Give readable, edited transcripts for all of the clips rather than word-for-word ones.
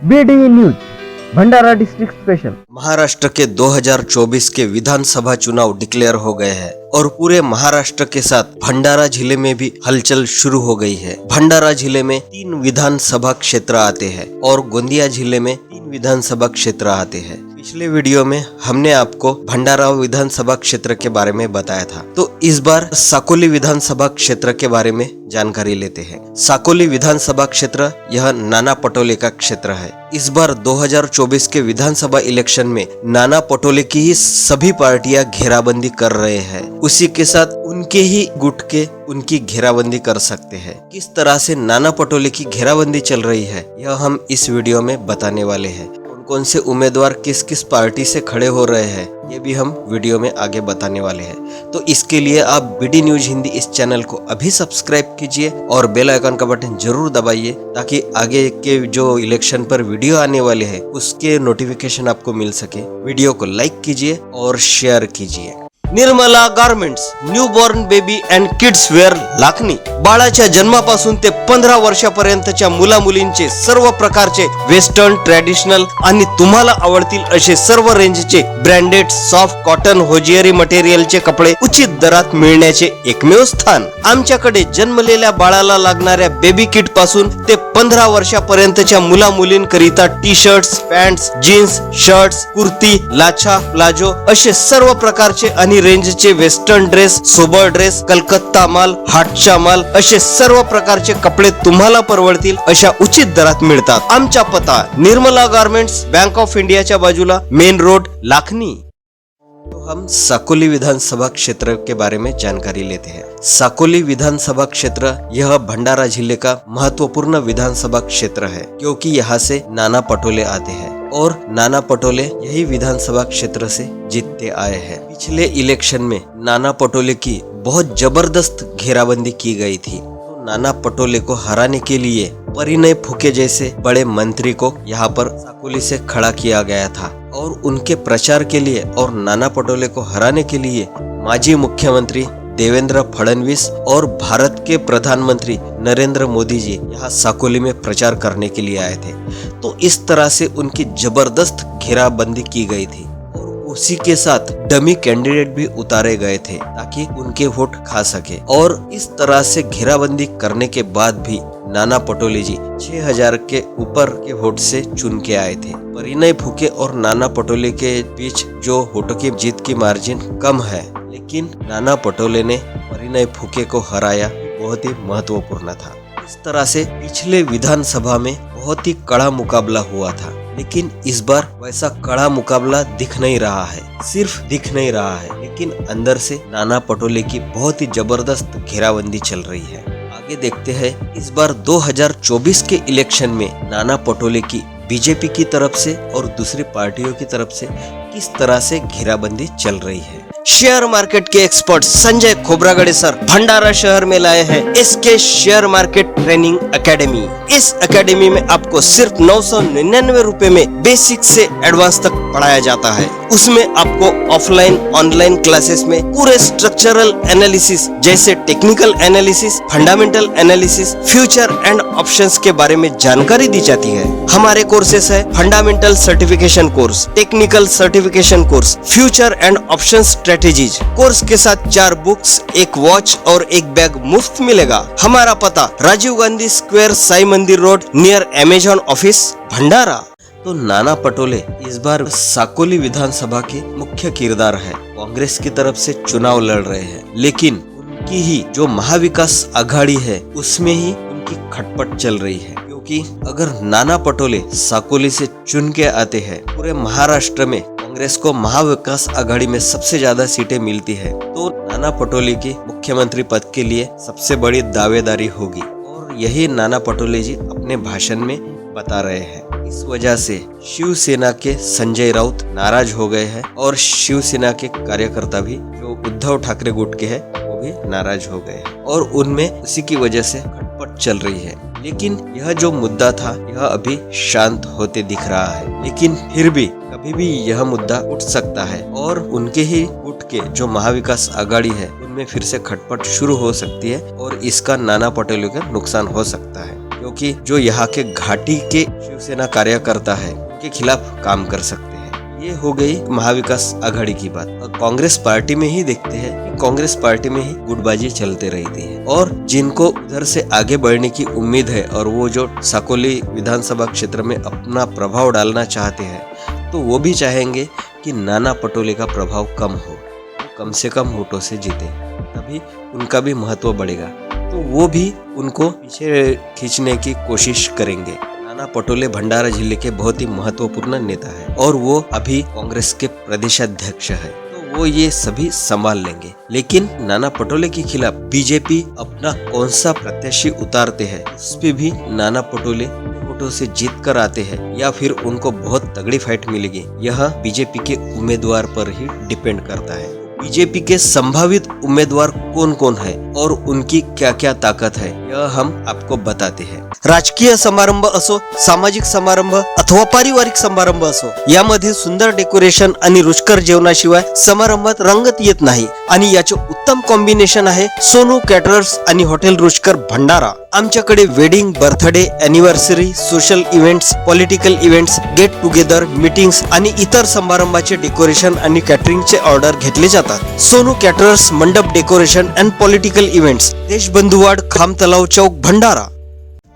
BTV news भंडारा district special. Maharashtra के 2024 के विधानसभा चुनाव डिक्लेयर हो गए हैं और पूरे महाराष्ट्र के साथ भंडारा जिले में भी हलचल शुरू हो गई है। भंडारा जिले में 3 विधानसभा क्षेत्र आते हैं और गोंदिया जिले में 3 विधानसभा क्षेत्र आते हैं। पिछले वीडियो में हमने आपको भंडारा विधानसभा क्षेत्र के बारे में बताया था, तो इस बार साकोली विधानसभा क्षेत्र के बारे में जानकारी लेते हैं। साकोली विधानसभा क्षेत्र यह नाना पटोले का क्षेत्र है। इस बार 2024 के विधानसभा इलेक्शन में नाना पटोले की ही सभी पार्टियां घेराबंदी कर रहे हैं। उसी के साथ उनके ही गुट के उनकी घेराबंदी कर सकते हैं। किस तरह से नाना पटोले की घेराबंदी चल रही है यह हम इस वीडियो में बताने वाले हैं। कौन से उम्मीदवार किस किस पार्टी से खड़े हो रहे हैं ये भी हम वीडियो में आगे बताने वाले हैं। तो इसके लिए आप BD न्यूज हिंदी इस चैनल को अभी सब्सक्राइब कीजिए और बेल आइकन का बटन जरूर दबाइए ताकि आगे के जो इलेक्शन पर वीडियो आने वाले हैं उसके नोटिफिकेशन आपको मिल सके। वीडियो को लाइक कीजिए और शेयर कीजिए। Nirmala garments newborn baby and kids wear Lakhani बाळाच्या जन्मापासून ते 15 वर्षापर्यंतच्या मुला मुलींचे सर्व प्रकारचे वेस्टर्न ट्रॅडिशनल आणि तुम्हाला आवडतील असे सर्व रेंजचे ब्रँडेड सॉफ्ट कॉटन होजियरी मटेरियलचे कपडे उचित दरात मिळण्याचे एकमेव स्थान। आमच्याकडे जन्मलेल्या बाळाला लागणाऱ्या बेबी किट पासून ते 15 वर्षापर्यंतच्या मुला मुलींकरिता T shirts, pants, jeans, shirts, kurti, lacha, palazzo असे सर्व प्रकारचे आणि रेंजचे western dress, sober dress, Calcutta माल, हाटचा माल असे सर्व प्रकारचे कपडे तुम्हाला परवडतील अशा उचित दरात मिळतात। आमचा पत्ता निर्मला गारमेंट्स, बैंक ऑफ इंडियाच्या बाजूला, मेन रोड, लाखनी। तो हम साकोली विधानसभा क्षेत्र के बारे में जानकारी लेते हैं। साकोली विधानसभा क्षेत्र यह भंडारा जिले का महत्वपूर्ण विधानसभा क्षेत्र है क्योंकि यहाँ से नाना पटोले आते हैं और नाना पटोले यही विधानसभा क्षेत्र से जीतते आए हैं। पिछले इलेक्शन में नाना पटोले की बहुत जबरदस्त घेराबंदी की गई थी। तो नाना पटोले को हराने के लिए परिणय फुके जैसे बड़े मंत्री को यहाँ पर साकोली से खड़ा किया गया था और उनके प्रचार के लिए और नाना पटोले को हराने के लिए माजी मुख्यमंत्री देवेंद्र फडणवीस और भारत के प्रधानमंत्री नरेंद्र मोदी जी यहाँ साकोली में प्रचार करने के लिए आए थे। तो इस तरह से उनकी जबरदस्त घेराबंदी की गई थी और उसी के साथ डमी कैंडिडेट भी उतारे गए थे ताकि उनके वोट खा सके। और इस तरह से घेराबंदी करने के बाद भी नाना पटोले जी 6000 के ऊपर के वोट से चुन के आए थे। परिणय फुके और नाना पटोले के बीच जो वोटों की जीत की मार्जिन कम है, लेकिन नाना पटोले ने परिणय फुके को हराया, बहुत ही महत्वपूर्ण था। इस तरह से पिछले विधानसभा में बहुत ही कड़ा मुकाबला हुआ था, लेकिन इस बार वैसा कड़ा मुकाबला दिख नहीं रहा है। सिर्फ दिख नहीं रहा है, लेकिन अंदर से नाना पटोले की बहुत ही जबरदस्त घेराबंदी चल रही है। आगे देखते हैं इस बार 2024 के इलेक्शन में नाना पटोले की बीजेपी की तरफ से और दूसरी पार्टियों की तरफ से किस तरह से घेराबंदी चल रही है। शेयर मार्केट के एक्सपर्ट संजय खोबरागड़े सर भंडारा शहर में लाए हैं SK share market training academy. इस एकेडमी में आपको सिर्फ 999 रुपए में बेसिक से एडवांस तक पढ़ाया जाता है। उसमें आपको ऑफलाइन ऑनलाइन क्लासेस में पूरे स्ट्रक्चरल एनालिसिस जैसे technical analysis, fundamental analysis, future and options के बारे में जानकारी दी जाती है। हमारे कोर्सेस है fundamental certification course, technical certification course, future and option strategies. Course के साथ 4 बुक्स, 1 वॉच और 1 बैग मुफ्त मिलेगा। हमारा पता राजीव गांधी स्क्वायर, साई मंदिर रोड, नियर अमेजॉन ऑफिस, भंडारा। तो नाना पटोले इस बार साकोली विधानसभा के मुख्य किरदार है। कांग्रेस की तरफ से चुनाव लड़ रहे हैं, लेकिन उनकी ही जो महाविकास आघाड़ी है उसमें ही उनकी खटपट चल रही है। क्योंकि अगर नाना पटोले साकोली से चुन के आते हैं, पूरे महाराष्ट्र में कांग्रेस को महाविकास आघाड़ी में सबसे ज्यादा सीटें मिलती है, तो नाना पटोले की मुख्यमंत्री पद के लिए सबसे बड़ी दावेदारी होगी। और यही नाना पटोले जी अपने भाषण में बता रहे हैं। इस वजह से शिवसेना के संजय राउत नाराज हो गए हैं और शिवसेना के कार्यकर्ता भी जो उद्धव ठाकरे गुट के हैं वो भी नाराज हो गए हैं और उनमें उसी की वजह से खटपट चल रही है। लेकिन यह जो मुद्दा था यह अभी शांत होते दिख रहा है, लेकिन फिर भी कभी भी यह मुद्दा उठ सकता है और उनके ही गुट के जो महाविकास आघाड़ी है उनमें फिर से खटपट शुरू हो सकती है और इसका नाना पटोले का नुकसान हो सकता है। क्योंकि जो यहाँ के घाटी के शिवसेना कार्यकर्ता है उनके खिलाफ काम कर सकते हैं। ये हो गई महाविकास आघाड़ी की बात। और कांग्रेस पार्टी में ही देखते हैं कि कांग्रेस पार्टी में ही गुटबाजी चलते रहती है और जिनको उधर से आगे बढ़ने की उम्मीद है और वो जो साकोली विधानसभा क्षेत्र में अपना प्रभाव डालना चाहते हैं तो वो भी चाहेंगे कि नाना पटोले का प्रभाव कम हो, वो कम से कम वोटों से जीते, तभी उनका भी महत्व बढ़ेगा। तो वो भी उनको पीछे खींचने की कोशिश करेंगे। नाना पटोले भंडारा जिले के बहुत ही महत्वपूर्ण नेता है और वो अभी कांग्रेस के प्रदेशाध्यक्ष है, तो वो ये सभी संभाल लेंगे। लेकिन नाना पटोले के खिलाफ बीजेपी अपना कौन सा प्रत्याशी उतारते हैं उस पे भी नाना पटोले वोटों से जीत कर आते हैं या फिर उनको बहुत तगड़ी फाइट मिलेगी, यह बीजेपी के उम्मीदवार पर ही डिपेंड करता है। बीजेपी के संभावित उम्मीदवार कौन कौन है और उनकी क्या क्या ताकद है यह हम आपको बताते हैं। राजकीय समारंभ असो, सामाजिक समारंभ अथवा पारिवारिक समारंभ असो, यामध्ये सुंदर डेकोरेशन आणि रुचकर जेवणाशिवाय समारंभात रंगत येत नाही आणि याचे उत्तम कॉम्बिनेशन आहे सोनू कॅटरर्स आणि हॉटेल रुचकर भंडारा। आमच्याकडे wedding, birthday, anniversary, social events, political events, get together, meetings आणि इतर समारंभाचे डेकोरेशन आणि कॅटरिंगचे ऑर्डर घेतले जातात। सोनू कॅटरर्स, मंडप डेकोरेशन एंड पॉलिटिकल इव्हेंट्स, देशबंधुवाड, खाम तलाव चौक, भंडारा।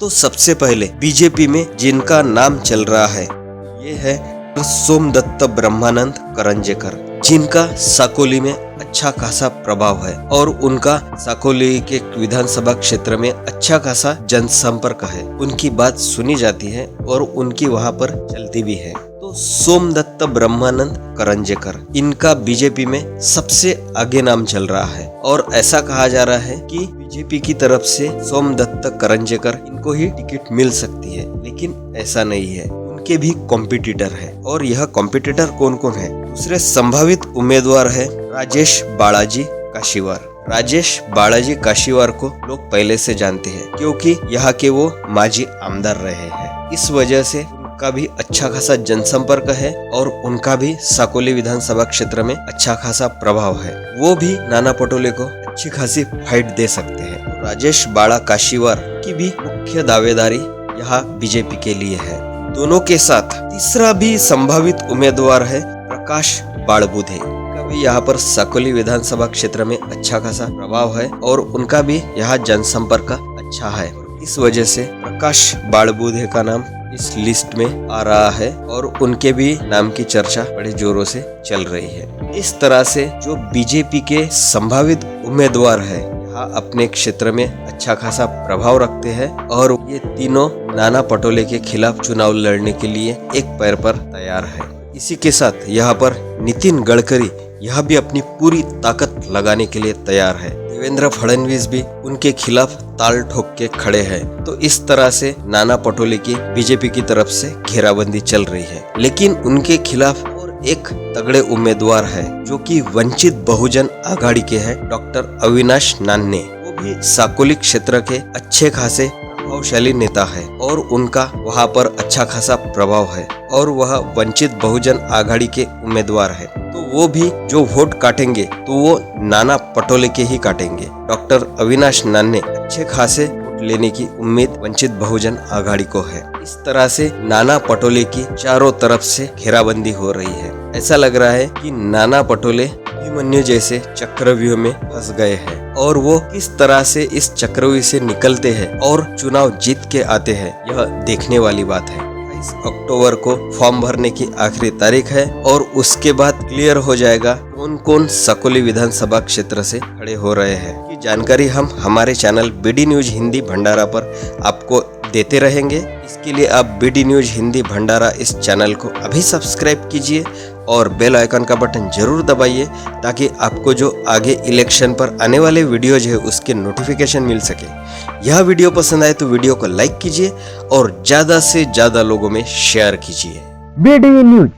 तो सबसे पहले बीजेपी में जिनका नाम चल रहा है ये है सोमदत्त ब्रह्मानंद करंजेकर, जिनका साकोली में अच्छा खासा प्रभाव है और उनका साकोली के विधानसभा क्षेत्र में अच्छा खासा जनसंपर्क है। उनकी बात सुनी जाती है और उनकी वहां पर चलती भी है। तो सोमदत्त ब्रह्मानंद करंजेकर, इनका बीजेपी में सबसे आगे नाम चल रहा है और ऐसा कहा जा रहा है कि बीजेपी की तरफ से सोमदत्त करंजेकर इनको ही टिकट मिल सकती है, लेकिन ऐसा नहीं है, उनके भी कॉम्पिटिटर है। और यह कॉम्पिटिटर कौन कौन है? दूसरे संभावित उम्मीदवार है राजेश बालाजी काशीवार। राजेश बालाजी काशीवार को लोग पहले से जानते हैं क्योंकि यहाँ के वो माजी आमदार रहे हैं, इस वजह से उनका भी अच्छा खासा जनसंपर्क है और उनका भी साकोली विधानसभा क्षेत्र में अच्छा खासा प्रभाव है। वो भी नाना पटोले को अच्छी खासी फाइट दे सकते हैं। राजेश बाला काशीवार की भी मुख्य दावेदारी यहाँ बीजेपी के लिए है। दोनों के साथ तीसरा भी संभावित उम्मीदवार है प्रकाश बाळबुधे, का भी यहाँ पर साकोली विधानसभा क्षेत्र में अच्छा खासा प्रभाव है और उनका भी यहाँ जनसंपर्क अच्छा है। इस वजह से प्रकाश बाळबुधे का नाम इस लिस्ट में आ रहा है और उनके भी नाम की चर्चा बड़े जोरों से चल रही है। इस तरह से जो बीजेपी के संभावित उम्मीदवार है यहाँ अपने क्षेत्र में अच्छा खासा प्रभाव रखते हैं और ये तीनों नाना पटोले के खिलाफ चुनाव लड़ने के लिए एक पैर पर तैयार है। इसी के साथ यहाँ पर नितिन गडकरी यह भी अपनी पूरी ताकत लगाने के लिए तैयार है। देवेंद्र फडणवीस भी उनके खिलाफ ताल ठोक के खड़े हैं। तो इस तरह से नाना पटोले की बीजेपी की तरफ से घेराबंदी चल रही है, लेकिन उनके खिलाफ और एक तगड़े उम्मीदवार है जो कि वंचित बहुजन आघाड़ी के हैं, डॉक्टर अविनाश नान्ने। वो भी साकोली क्षेत्र के अच्छे खासे प्रभावशाली नेता है और उनका वहां पर अच्छा खासा प्रभाव है और वह वंचित बहुजन आघाड़ी के उम्मीदवार है। तो वो भी जो वोट काटेंगे तो वो नाना पटोले के ही काटेंगे। डॉक्टर अविनाश नान्ने अच्छे खासे वोट लेने की उम्मीद वंचित बहुजन आघाड़ी को है। इस तरह से नाना पटोले की चारों तरफ से घेराबंदी हो रही है। ऐसा लग रहा है कि नाना पटोले अभिमन्यु जैसे चक्रव्यूह में फंस गए हैं और वो किस तरह से इस चक्रव्यूह से निकलते हैं और चुनाव जीत के आते हैं, यह देखने वाली बात है। 28 अक्टूबर को फॉर्म भरने की आखिरी तारीख है और उसके बाद क्लियर हो जाएगा कौन कौन साकोली विधानसभा क्षेत्र से खड़े हो रहे हैं। की जानकारी हम हमारे चैनल बीडी न्यूज हिंदी भंडारा पर आपको देते रहेंगे। इसके लिए आप बीडी न्यूज हिंदी भंडारा इस चैनल को अभी सब्सक्राइब कीजिए और बेल आइकन का बटन जरूर दबाइए ताकि आपको जो आगे इलेक्शन पर आने वाले वीडियोज है उसके नोटिफिकेशन मिल सके। यह वीडियो पसंद आए तो वीडियो को लाइक कीजिए और ज़्यादा से ज़्यादा लोगों में शेयर कीजिए। बीडी न्यूज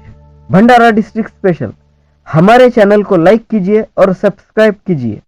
भंडारा डिस्ट्रिक्ट स्पेशल, हमारे चैनल को लाइक कीजिए और सब्सक्राइब कीजिए।